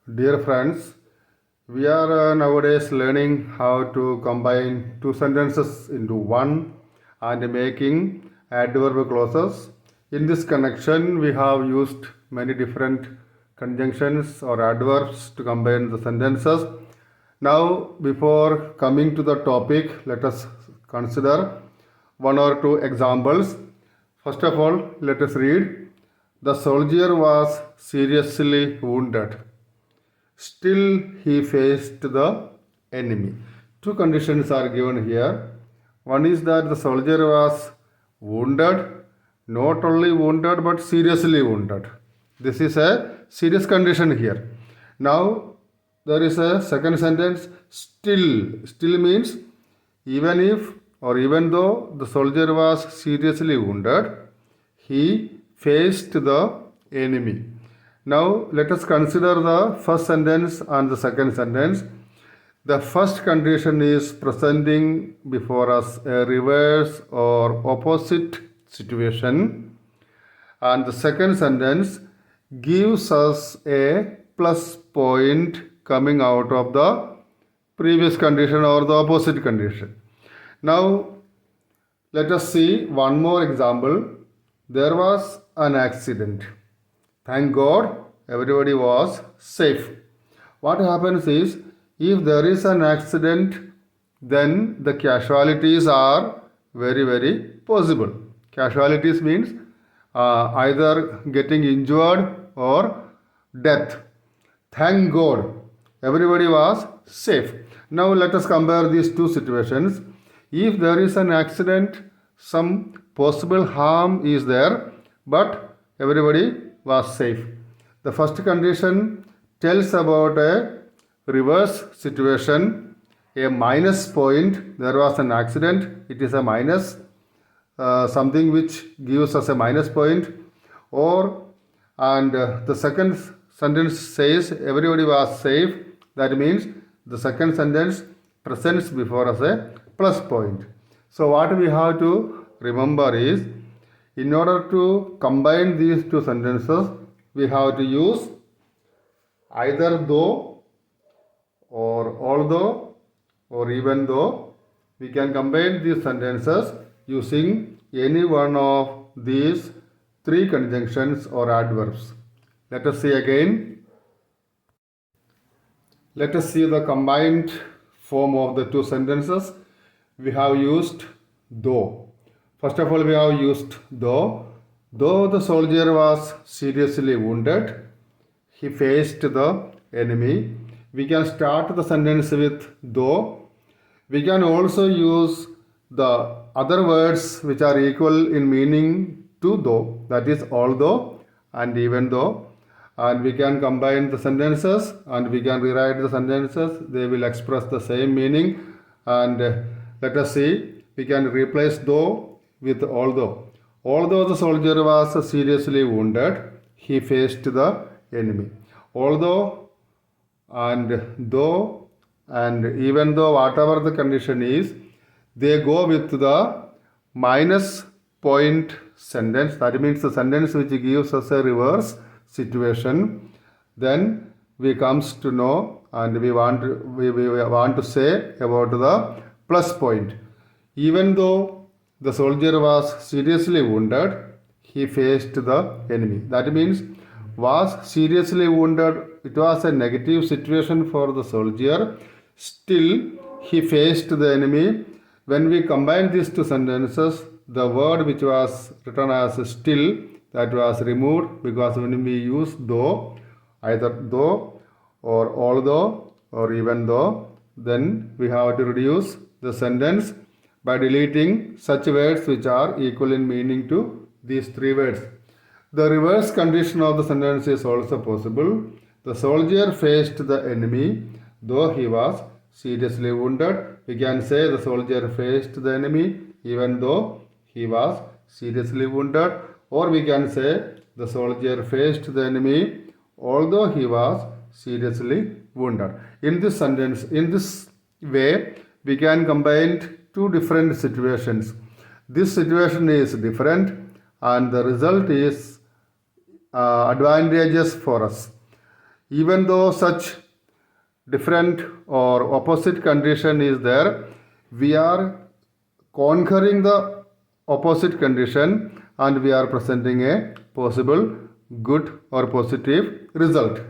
Dear friends, we are nowadays learning how to combine two sentences into one and making adverb clauses. In this connection, we have used many different conjunctions or adverbs to combine the sentences. Now, before coming to the topic, let us consider one or two examples. First of all, let us read. The soldier was seriously wounded. Still, he faced the enemy. Two conditions are given here. One is that the soldier was wounded, not only wounded but seriously wounded. This is a serious condition here. Now, there is a second sentence still. Still means even if or even though the soldier was seriously wounded, he faced the enemy. Now let us consider the first sentence and the second sentence. The first condition is presenting before us a reverse or opposite situation, and the second sentence gives us a plus point coming out of the previous condition or the opposite condition. Now let us see one more example. There was an accident. Thank God everybody was safe. What happens is if there is an accident, then the casualties are very possible. Casualties means either getting injured or death. Thank God everybody was safe. Now let us compare these two situations. If there is an accident, some possible harm is there, but everybody was safe. The first condition tells about a reverse situation, a minus point. There was an accident, it is a minus, something which gives us a minus point. The second sentence says everybody was safe. That means the second sentence presents before us a plus point. So what we have to remember is, in order to combine these two sentences, we have to use either though or although or even though. We can combine these sentences using any one of these three conjunctions or adverbs. Let us see again. Let us see the combined form of the two sentences. We have used though. First of all, we have used though. Though the soldier was seriously wounded, he faced the enemy. We can start the sentence with though. We can also use the other words which are equal in meaning to though, that is although and even though. And we can combine the sentences and we can rewrite the sentences. They will express the same meaning. And let us see, we can replace though with although. Although the soldier was seriously wounded, he faced the enemy. Although and though and even though, whatever the condition is, they go with the minus point sentence. That means the sentence which gives us a reverse situation. Then we comes to know and we want to say about the plus point. Even though the soldier was seriously wounded, he faced the enemy. That means was seriously wounded, it was a negative situation for the soldier. Still, he faced the enemy. When we combine these two sentences, the word which was written as still, that was removed, because when we use though, either though or although or even though, then we have to reduce the sentence by deleting such words which are equal in meaning to these three words. The reverse condition of the sentence is also possible. The soldier faced the enemy though he was seriously wounded. We can say the soldier faced the enemy even though he was seriously wounded. Or we can say the soldier faced the enemy although he was seriously wounded. In this sentence, in this way, we can combine two different situations. This situation is different and the result is advantageous for us. Even though such different or opposite condition is there, we are conquering the opposite condition and we are presenting a possible good or positive result.